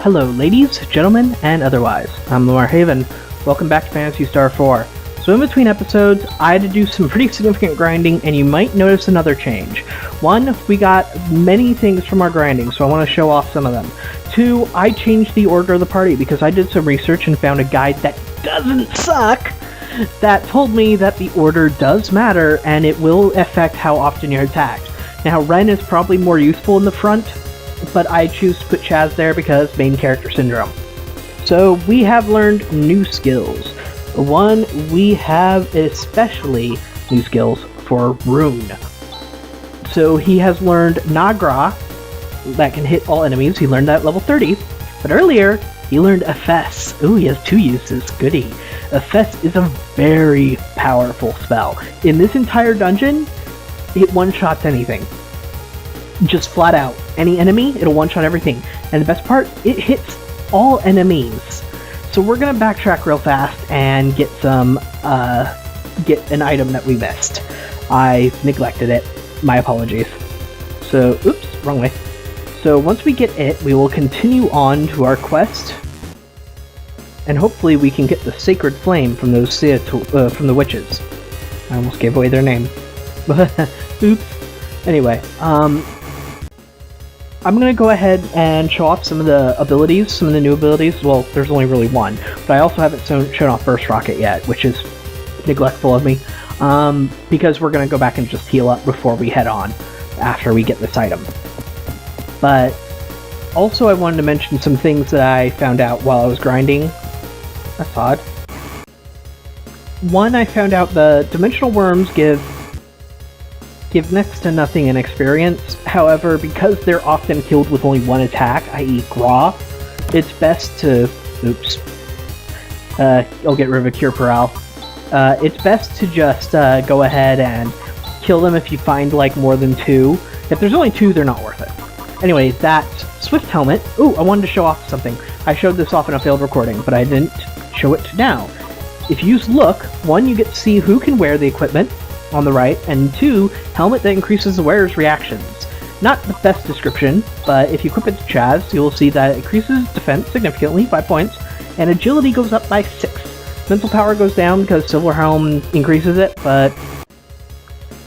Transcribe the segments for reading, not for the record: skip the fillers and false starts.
Hello ladies, gentlemen, and otherwise. I'm Lamar Haven. Welcome back to Phantasy Star 4. So in between episodes, I had to do some pretty significant grinding, and you might notice another change. One, we got many things from our grinding, so I want to show off some of them. Two, I changed the order of the party because I did some research and found a guide that doesn't suck that told me that the order does matter and it will affect how often you're attacked. Now, Ren is probably more useful in the front, but I choose to put Chaz there because main character syndrome. So we have learned new skills. One, we have especially new skills for Rune. So he has learned Nagra, that can hit all enemies. He learned that at level 30. But earlier, he learned Efes. Ooh, he has two uses. Goody. Efes is a very powerful spell. In this entire dungeon, it one-shots anything. Just flat out. Any enemy, it'll one-shot everything. And the best part, it hits all enemies. So we're gonna backtrack real fast and get some, get an item that we missed. I neglected it. My apologies. So, oops, wrong way. So once we get it, we will continue on to our quest. And hopefully we can get the Sacred Flame from those from the witches. I almost gave away their name. Oops. Anyway, I'm going to go ahead and show off some of the abilities, some of the new abilities. Well, there's only really one, but I also haven't shown off Burst Rocket yet, which is neglectful of me, because we're going to go back and just heal up before we head on, after we get this item. But also I wanted to mention some things that I found out while I was grinding. That's odd. One, I found out the Dimensional Worms give next to nothing in experience. However, because they're often killed with only one attack, i.e. Gra, it's best to... Oops. I'll get rid of a Cure Parale. It's best to just go ahead and kill them if you find like more than two. If there's only two, they're not worth it. Anyway, that Swift Helmet... Ooh, I wanted to show off something. I showed this off in a failed recording, but I didn't show it now. If you use Look, one, you get to see who can wear the equipment on the right, and two, helmet that increases the wearer's reactions. Not the best description, but if you equip it to Chaz, you'll see that it increases defense significantly, 5 points, and agility goes up by 6. Mental power goes down because Silver Helm increases it, but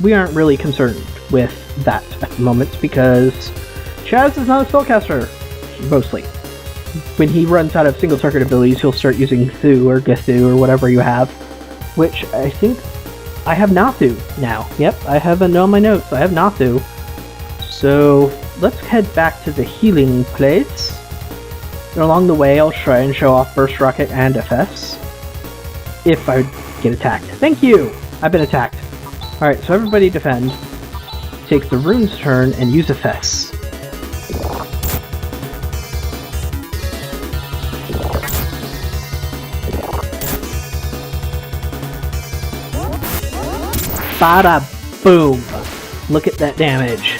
we aren't really concerned with that at the moment because Chaz is not a spellcaster, mostly. When he runs out of single target abilities, he'll start using Thu or Gethu or whatever you have, which I think I have Nathu now. Yep, I have it on my notes. I have Nathu. So let's head back to the healing place. And along the way, I'll try and show off Burst Rocket and Efes. If I get attacked. Thank you! I've been attacked. Alright, so everybody defend. Take the Rune's turn and use Efes. Bada boom! Look at that damage.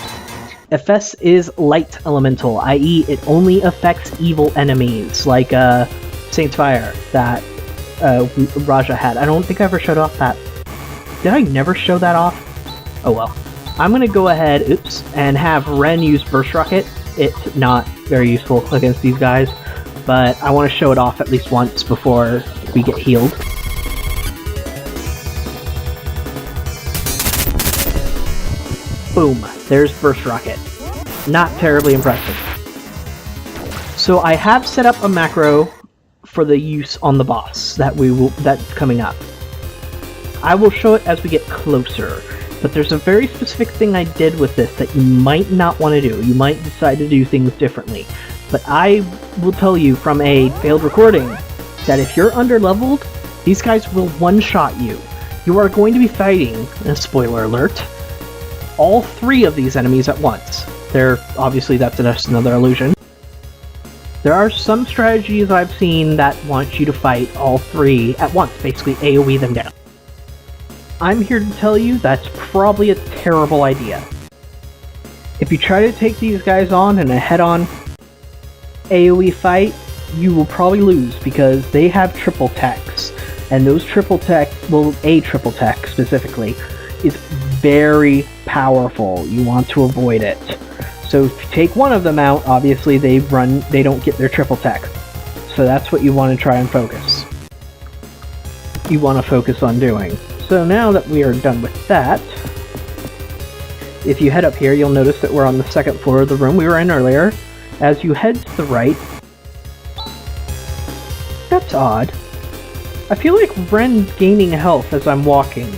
Efes is light elemental, i.e. it only affects evil enemies, like Saint's Fire that Raja had. I don't think I ever showed off that. Did I never show that off? Oh well. I'm gonna go ahead, and have Ren use Burst Rocket. It's not very useful against these guys, but I want to show it off at least once before we get healed. Boom, there's Burst Rocket. Not terribly impressive. So I have set up a macro for the use on the boss that's coming up. I will show it as we get closer, but there's a very specific thing I did with this that you might not want to do. You might decide to do things differently. But I will tell you from a failed recording that if you're underleveled, these guys will one-shot you. You are going to be fighting, spoiler alert, all 3 of these enemies at once. Obviously that's just another illusion. There are some strategies I've seen that want you to fight all 3 at once, basically AoE them down. I'm here to tell you that's probably a terrible idea. If you try to take these guys on in a head-on AoE fight, you will probably lose because they have triple techs, and those triple tech, well, a triple tech specifically, is very powerful. You want to avoid it. So if you take one of them out, obviously they don't get their triple tech. So that's what you want to try and focus. You want to focus on doing. So now that we are done with that, if you head up here, you'll notice that we're on the second floor of the room we were in earlier. As you head to the right, that's odd. I feel like Ren's gaining health as I'm walking.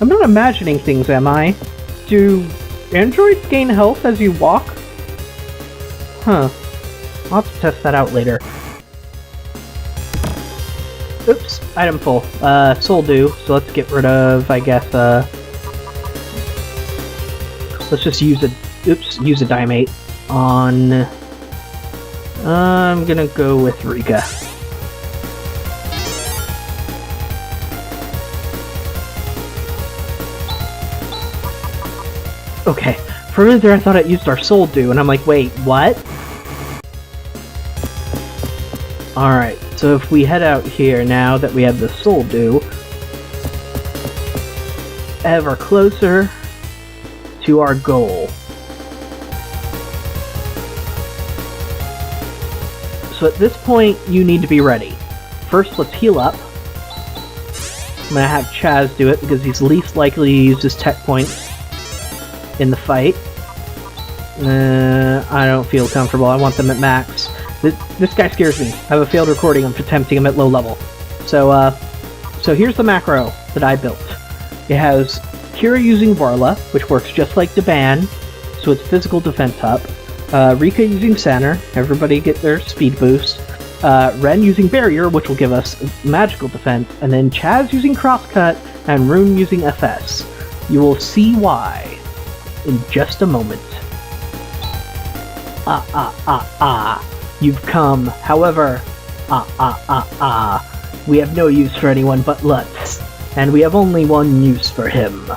I'm not imagining things, am I? Do androids gain health as you walk? Huh. I'll have to test that out later. Oops, item full. Soul Dew, so let's get rid of, I guess, let's just use a Diamate on... I'm gonna go with Rika. Okay, for a minute there I thought it used our Soul Dew, and I'm like, wait, what? Alright, so if we head out here now that we have the Soul Dew, ever closer to our goal. So at this point, you need to be ready. First, let's heal up. I'm gonna have Chaz do it because he's least likely to use his tech points in the fight. I don't feel comfortable. I want them at max. This guy scares me. I have a failed recording of attempting him at low level. So here's the macro that I built. It has Kira using Varla, which works just like Deban, so it's physical defense up. Rika using Center, everybody get their speed boost. Ren using Barrier, which will give us magical defense, and then Chaz using Crosscut, and Rune using FS. You will see why in just a moment. You've come. However, we have no use for anyone but Lutz, and we have only one use for him.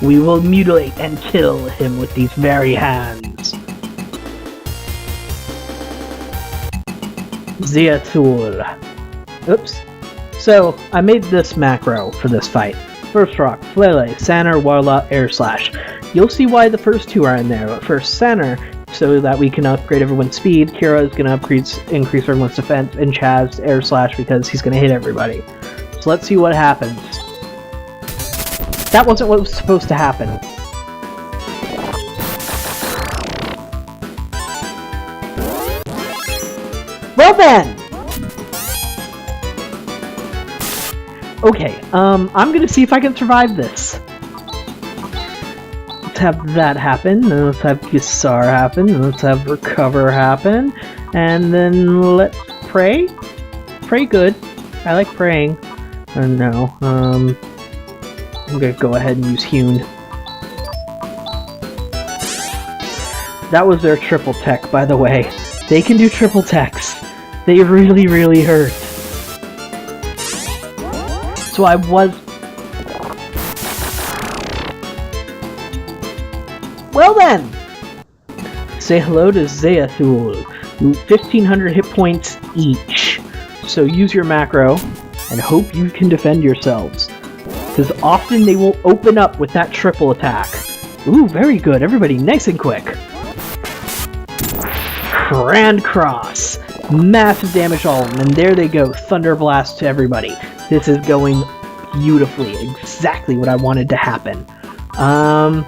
We will mutilate and kill him with these very hands. Zeathul. Oops. So, I made this macro for this fight. First rock, Flele, Saner, Warla, Air Slash. You'll see why the first two are in there, but first Saner, so that we can upgrade everyone's speed. Kira is going to increase everyone's defense, and Chaz, Air Slash, because he's going to hit everybody. So let's see what happens. That wasn't what was supposed to happen. Well then! Okay, I'm gonna see if I can survive this. Let's have that happen, then let's have Gisar happen, then let's have Recover happen, and then let's pray? Pray good. I like praying. Oh no, I'm gonna go ahead and use Hewn. That was their triple tech, by the way. They can do triple techs. They really, really hurt. So I was... Well then! Say hello to Zeathul. 1,500 hit points each. So use your macro, and hope you can defend yourselves. Because often they will open up with that triple attack. Ooh, very good. Everybody nice and quick. Grand Cross. Massive damage all of them. And there they go. Thunder Blast to everybody. This is going beautifully. Exactly what I wanted to happen. I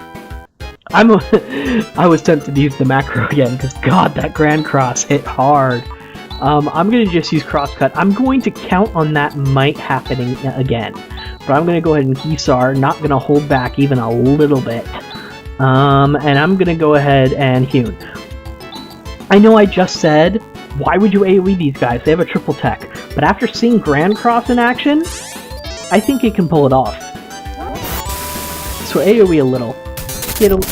was tempted to use the macro again. Because God, that Grand Cross hit hard. I'm going to just use Crosscut. I'm going to count on that might happening again. But I'm going to go ahead and Gisar, not going to hold back even a little bit. And I'm going to go ahead and Hewn. I know I just said, why would you AoE these guys? They have a triple tech. But after seeing Grand Cross in action, I think it can pull it off. So AoE a little.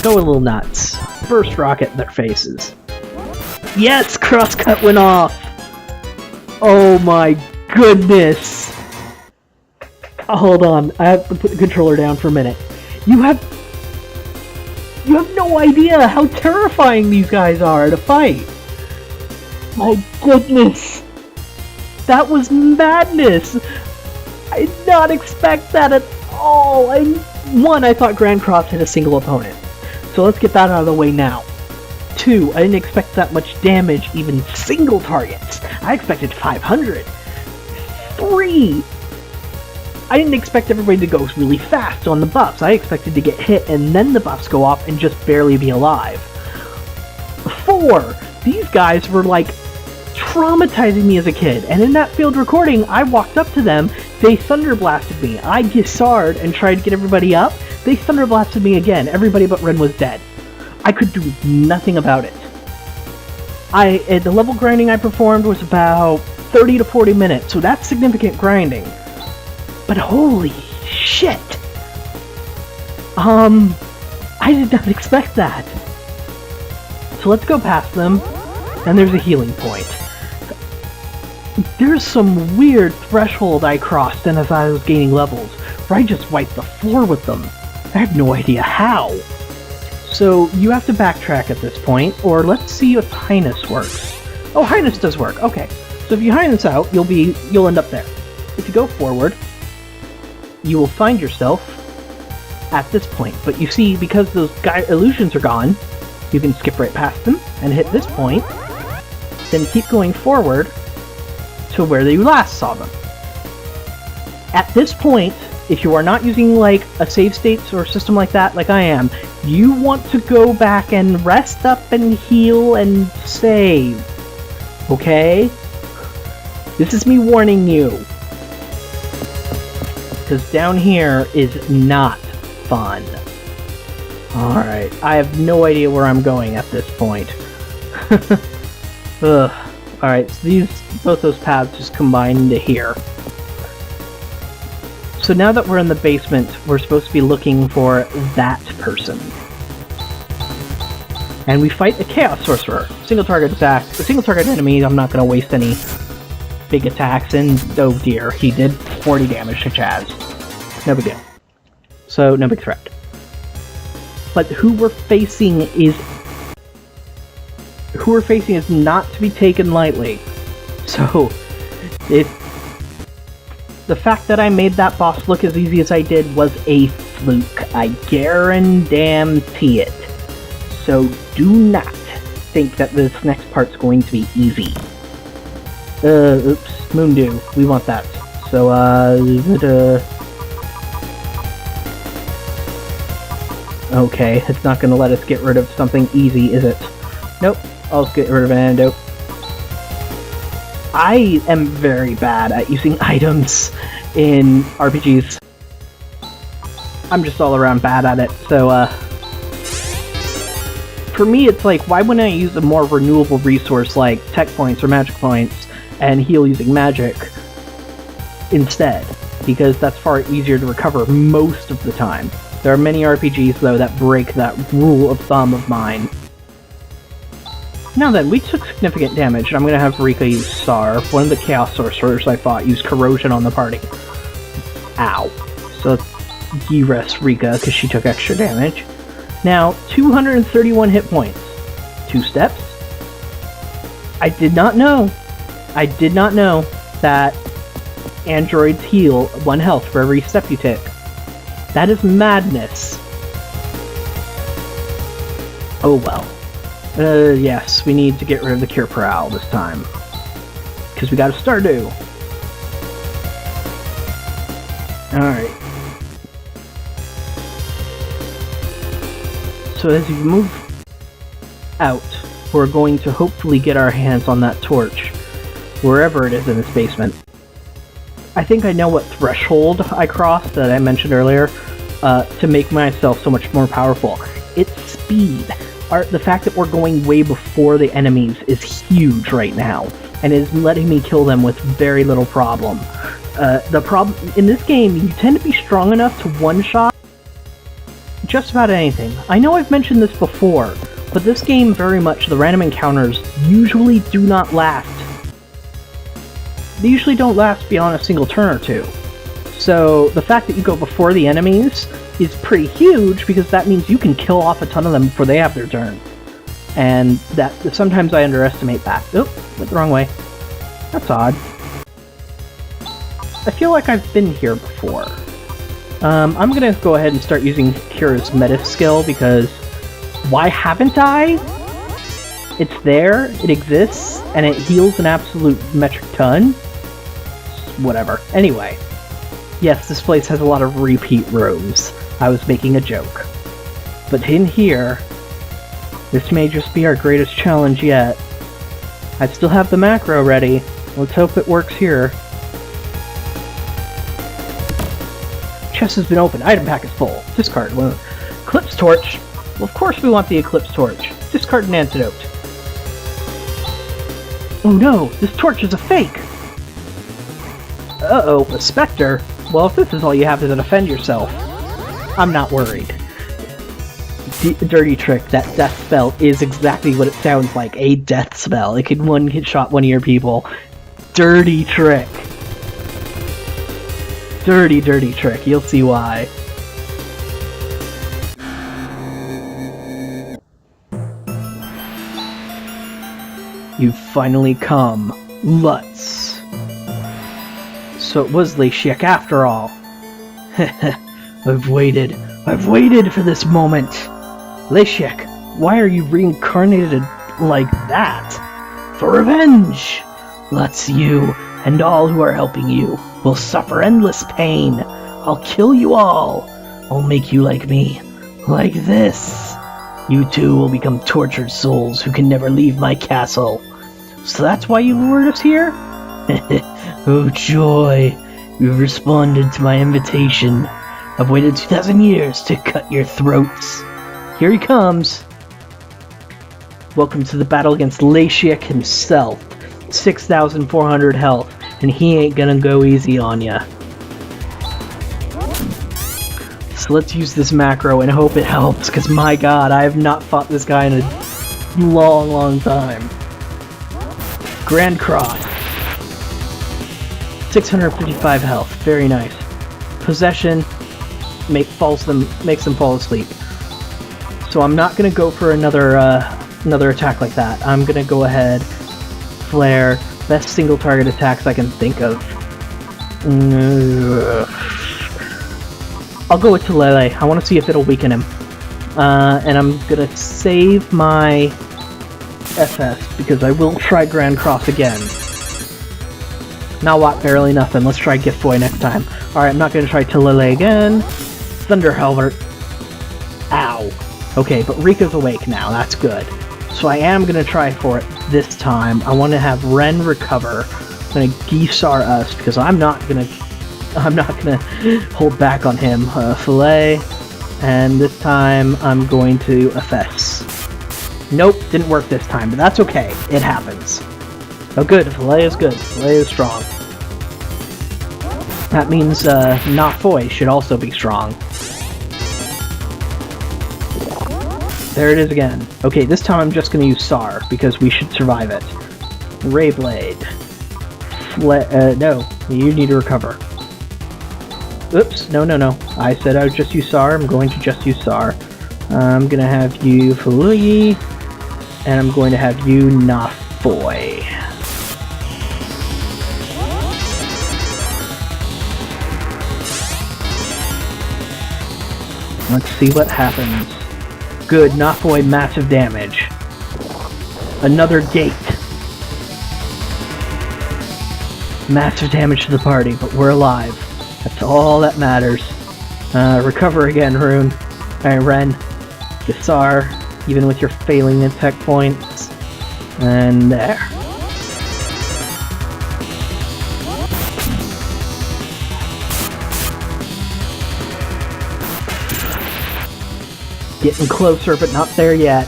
Go a little nuts. Burst rocket in their faces. Yes! Crosscut went off! Oh my goodness! Hold on, I have to put the controller down for a minute. You have no idea how terrifying these guys are to fight! My goodness! That was madness! I did not expect that at all! I 1, I thought Grand Cross hit a single opponent. So let's get that out of the way now. 2, I didn't expect that much damage, even single targets. I expected 500. 3, I didn't expect everybody to go really fast on the buffs. I expected to get hit and then the buffs go off and just barely be alive. 4, these guys were like traumatizing me as a kid, and in that field recording, I walked up to them, they thunderblasted me. I disarmed and tried to get everybody up. They thunderblasted me again. Everybody but Ren was dead. I could do nothing about it. The level grinding I performed was about 30 to 40 minutes, so that's significant grinding. But holy shit! I did not expect that. So let's go past them, and there's a healing point. There's some weird threshold I crossed and as I was gaining levels, where I just wiped the floor with them. I have no idea how. So you have to backtrack at this point, or let's see if Highness works. Oh, Highness does work, okay. So if you Highness out, you'll end up there. If you go forward, you will find yourself at this point. But you see, because those illusions are gone, you can skip right past them and hit this point, then keep going forward to where you last saw them. At this point, if you are not using like a save states or system like that, like I am, you want to go back and rest up and heal and save. Okay? This is me warning you. Because down here is not fun. Alright, I have no idea where I'm going at this point. Ugh. Alright, so both those paths just combine into here. So now that we're in the basement, we're supposed to be looking for that person. And we fight the Chaos Sorcerer. Single target attack. A single target enemy, I'm not going to waste any big attacks, and oh dear, he did 40 damage to Chaz. No big deal. So, no big threat. But who we're facing is not to be taken lightly. So, the fact that I made that boss look as easy as I did was a fluke. I guarantee it. So do not think that this next part's going to be easy. Oops, Moondew. We want that. So, okay, it's not going to let us get rid of something easy, is it? Nope, I'll just get rid of an antidote. I am very bad at using items in RPGs. I'm just all around bad at it, so, for me, it's like, why wouldn't I use a more renewable resource like tech points or magic points and heal using magic instead? Because that's far easier to recover most of the time. There are many RPGs, though, that break that rule of thumb of mine. Now then, we took significant damage, and I'm going to have Rika use Sar. One of the Chaos Sorcerers I fought used Corrosion on the party. Ow. So let's de-rest Rika, because she took extra damage. Now, 231 hit points. 2 steps. I did not know that androids heal 1 health for every step you take. That is madness. Oh well. Yes, we need to get rid of the Cure Prowl this time. Because we got a Stardew. Alright. So as you move out, we're going to hopefully get our hands on that torch, wherever it is in this basement. I think I know what threshold I crossed that I mentioned earlier to make myself so much more powerful. It's speed. The fact that we're going way before the enemies is huge right now, and is letting me kill them with very little problem. The problem in this game, you tend to be strong enough to one-shot just about anything. I know I've mentioned this before, but this game very much, the random encounters usually do not last. They usually don't last beyond a single turn or two. So the fact that you go before the enemies is pretty huge, because that means you can kill off a ton of them before they have their turn. And that sometimes I underestimate that. Oop, went the wrong way. That's odd. I feel like I've been here before. I'm gonna go ahead and start using Kira's meta skill because why haven't I? It's there, it exists, and it heals an absolute metric ton. Whatever. Anyway. Yes, this place has a lot of repeat rooms. I was making a joke. But in here, this may just be our greatest challenge yet. I still have the macro ready. Let's hope it works here. Chest has been opened. Item pack is full. Discard one. Eclipse torch. Well, of course we want the eclipse torch. Discard an antidote. Oh no, this torch is a fake! Uh-oh, a specter? Well, if this is all you have to defend yourself, I'm not worried. Dirty Trick, that death spell is exactly what it sounds like, a death spell. It could one-shot one of your people. Dirty Trick. Dirty, dirty Trick, you'll see why. You've finally come. Lutz. So it was Leishiek after all. I've waited for this moment. Leishiek, why are you reincarnated like that? For revenge! Lutz, you and all who are helping you will suffer endless pain. I'll kill you all. I'll make you like me. Like this. You too will become tortured souls who can never leave my castle. So that's why you lured us here? Oh joy, you've responded to my invitation. I've waited 2,000 years to cut your throats. Here he comes. Welcome to the battle against Leishiek himself. 6,400 health, and he ain't gonna go easy on ya. So let's use this macro and hope it helps, because my god, I have not fought this guy in a long time. Grand Cross. 655 health, very nice. Possession makes them fall asleep. So I'm not gonna go for another attack like that. I'm gonna go ahead, flare, best single target attacks I can think of. I'll go with Tulele. I want to see if it'll weaken him. And I'm gonna save my FS because I will try Grand Cross again. Now what? Barely nothing. Let's try Gift Boy next time. Alright, I'm not gonna try Tulele again. Thunder Halbert. Ow. Okay, but Rika's awake now. That's good. So I am gonna try for it this time. I want to have Ren recover. I'm gonna Gisar us because I'm not gonna hold back on him. Filet, and this time I'm going to FS. Nope, didn't work this time, but that's okay. It happens. Oh good, Filet is good. Filet is strong. That means Nafoy should also be strong. There it is again. Okay, this time I'm just going to use Sar, because we should survive it. Ray Blade. No, you need to recover. Oops, no. I said I would just use Sar, I'm going to just use Sar. I'm going to have you Faluyi, and I'm going to have you Nafoy. Let's see what happens. Good, Nafoy, massive damage. Another gate. Massive damage to the party, but we're alive. That's all that matters. Recover again, Rune. Alright, Ren. Gisar, even with your failing attack points. And there. Getting closer, but not there yet.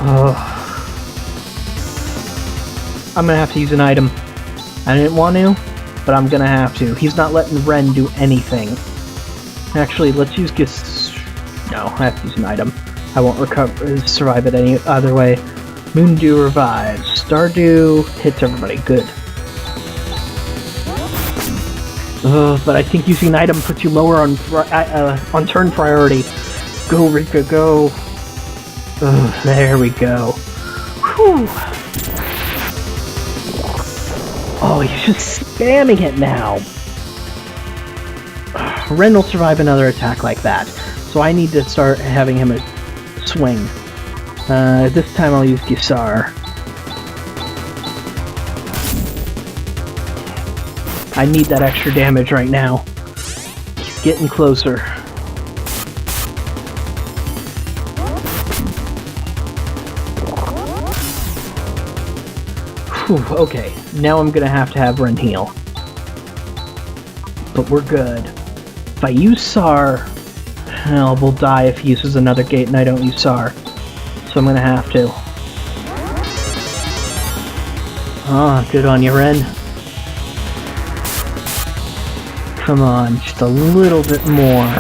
Oh. I'm gonna have to use an item. I didn't want to, but I'm gonna have to. He's not letting Ren do anything. Actually, let's use No, I have to use an item. I won't survive it any other way. Moondew revives. Stardew hits everybody. Good. But I think using an item puts you lower on turn priority. Go, Rika, go. There we go. Whew. Oh, he's just spamming it now. Ren will survive another attack like that. So I need to start having him swing. This time I'll use Gisar. I need that extra damage right now. He's getting closer. Whew, okay, now I'm gonna have to have Ren heal. But we're good. If I use Sar, hell, we'll die if he uses another gate and I don't use Sar. So I'm gonna have to. Ah, good on you, Ren. Come on, just a little bit more.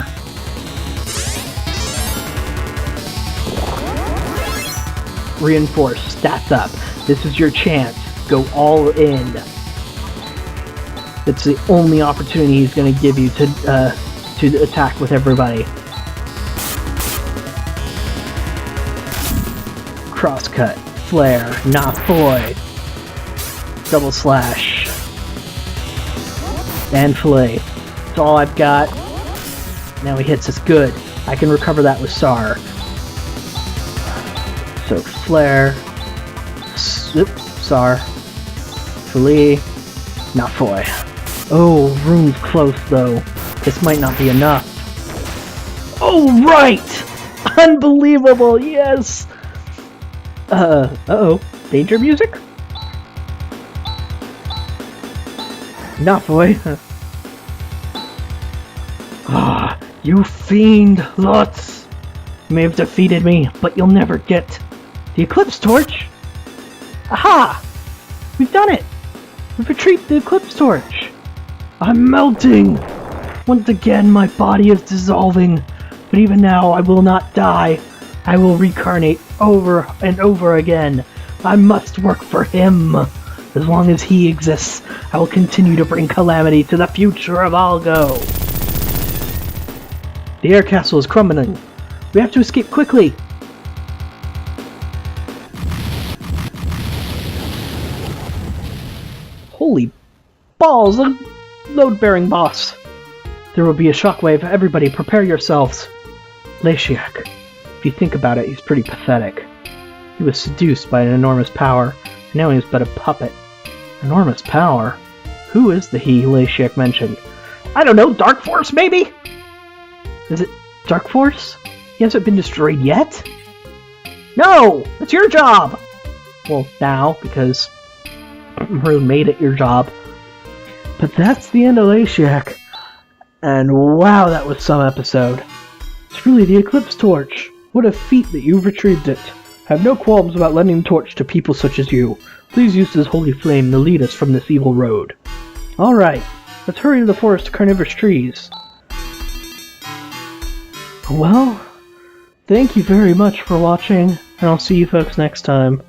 Reinforce, stats up. This is your chance. Go all in. It's the only opportunity he's going to give you to attack with everybody. Crosscut, flare, not boy. Double slash. And fillet. That's all I've got. Now he hits us good. I can recover that with Sar. So flare. Sar. Fillet. Not foy. Oh, rune's close though. This might not be enough. Oh, right! Unbelievable, yes! Uh-oh. Danger music? Not boy. Ah, you fiend, Lutz! You may have defeated me, but you'll never get the Eclipse Torch! Aha! We've done it! We've retrieved the Eclipse Torch! I'm melting! Once again, my body is dissolving, but even now I will not die. I will reincarnate over and over again. I must work for him. As long as he exists, I will continue to bring calamity to the future of Algo. The air castle is crumbling. We have to escape quickly. Holy balls, a load-bearing boss. There will be a shockwave. Everybody, prepare yourselves. Leishiak. If you think about it, he's pretty pathetic. He was seduced by an enormous power, and now he is but a puppet. Enormous power? Who is the he Leishiak mentioned? I don't know, Dark Force, maybe? Is it Dark Force? He hasn't been destroyed yet? No! It's your job! Well, now, because Rune made it your job. But that's the end of Leishiak. And wow, that was some episode. It's really the Eclipse Torch. What a feat that you've retrieved it. I have no qualms about lending the torch to people such as you. Please use this holy flame to lead us from this evil road. Alright, let's hurry to the forest of carnivorous trees. Well, thank you very much for watching, and I'll see you folks next time.